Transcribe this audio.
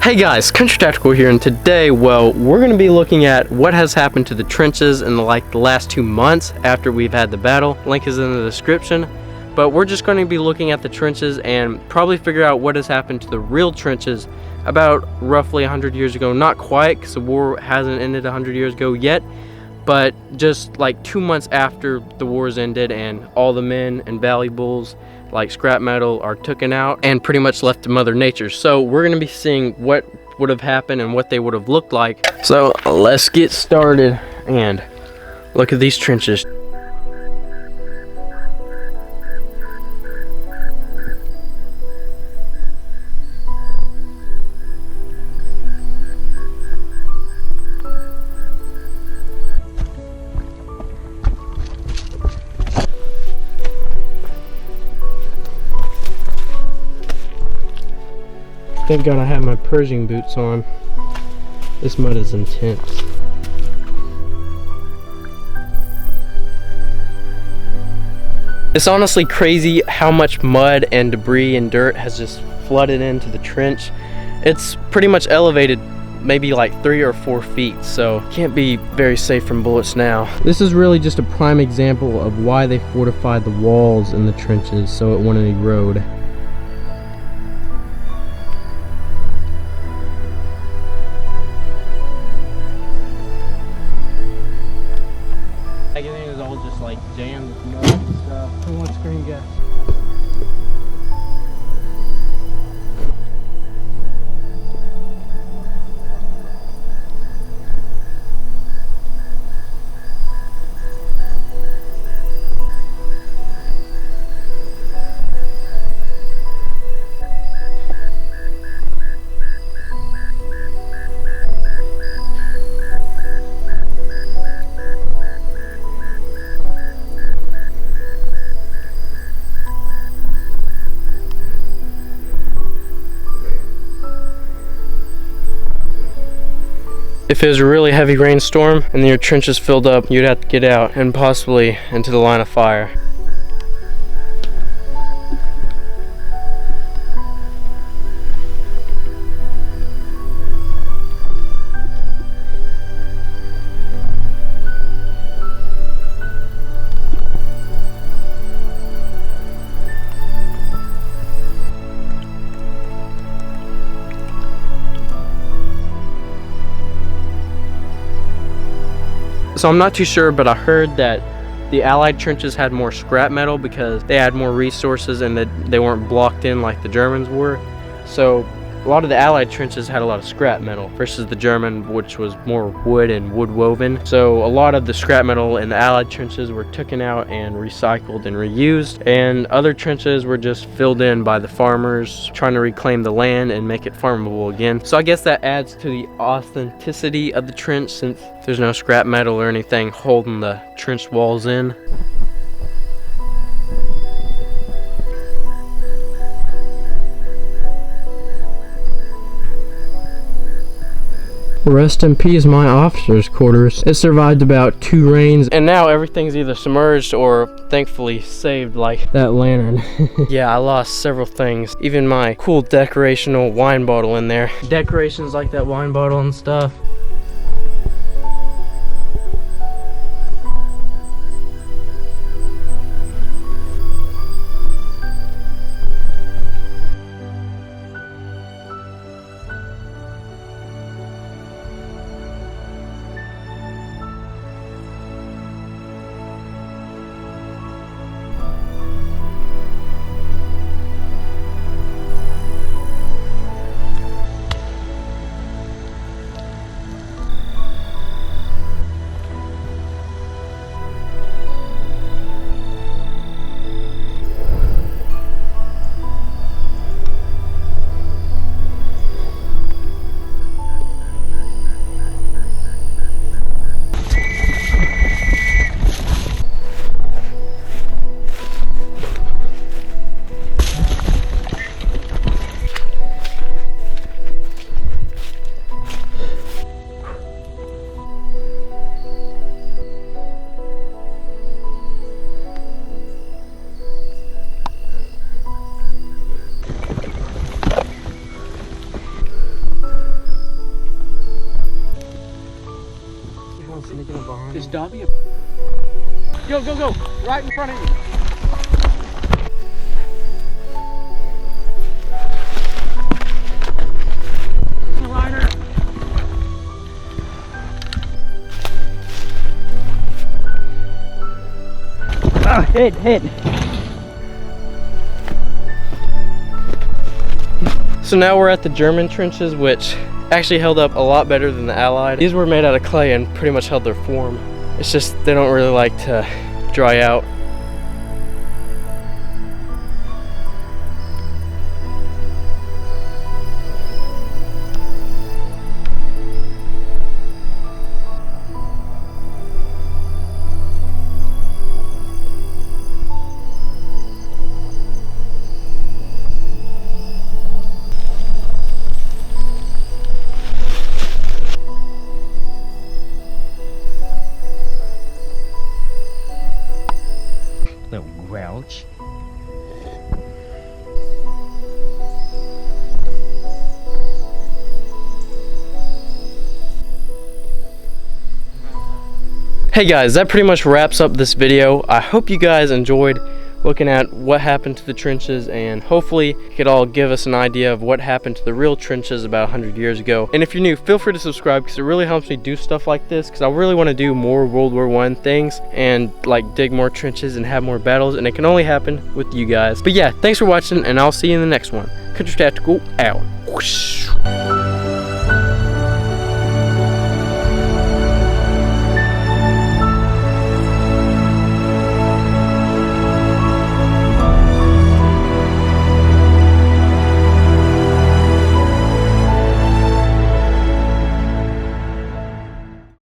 Hey guys, Country Tactical here, and today, well, we're going to be looking at what has happened to the trenches in the last 2 months after we've had the battle. Link is in the description, but we're just going to be looking at the trenches and probably figure out what has happened to the real trenches about roughly 100 years ago. Not quite, because the war hasn't ended 100 years ago yet, but just like 2 months after the wars ended and all the men and valuables like scrap metal are taken out and pretty much left to Mother Nature. So we're going to be seeing what would have happened and what they would have looked like. So let's get started and look at these trenches. Thank God I have my Pershing boots on. This mud is intense. It's honestly crazy how much mud and debris and dirt has just flooded into the trench. It's pretty much elevated maybe like 3 or 4 feet, so can't be very safe from bullets now. This is really just a prime example of why they fortified the walls in the trenches so it wouldn't erode. Everything is all just like jammed with mud and stuff. Who wants green gas? If it was a really heavy rainstorm and your trenches filled up, you'd have to get out and possibly into the line of fire. So I'm not too sure, but I heard that the Allied trenches had more scrap metal because they had more resources and that they weren't blocked in like the Germans were. So a lot of the Allied trenches had a lot of scrap metal versus the German, which was more wood and wood woven. So a lot of the scrap metal in the Allied trenches were taken out and recycled and reused, and other trenches were just filled in by the farmers trying to reclaim the land and make it farmable again. So I guess that adds to the authenticity of the trench since there's no scrap metal or anything holding the trench walls in. Rest in peace, my officer's quarters. It survived about 2 rains, and now everything's either submerged or thankfully saved, like that lantern. Yeah, I lost several things, even my cool decorational wine bottle in there. Decorations like that wine bottle and stuff. Just dump you. Go, go, go. Right in front of you. Rider. Ah, hit. So now we're at the German trenches, which actually held up a lot better than the Allied. These were made out of clay and pretty much held their form. It's just they don't really like to dry out. Little grouch. Hey guys, that pretty much wraps up this video. I hope you guys enjoyed looking at what happened to the trenches, and hopefully you could all give us an idea of what happened to the real trenches about 100 years ago. And if you're new, feel free to subscribe because it really helps me do stuff like this, because I really want to do more World War I things and like dig more trenches and have more battles, and it can only happen with you guys. But yeah, thanks for watching, and I'll see you in the next one. Country Tactical out. Whoosh.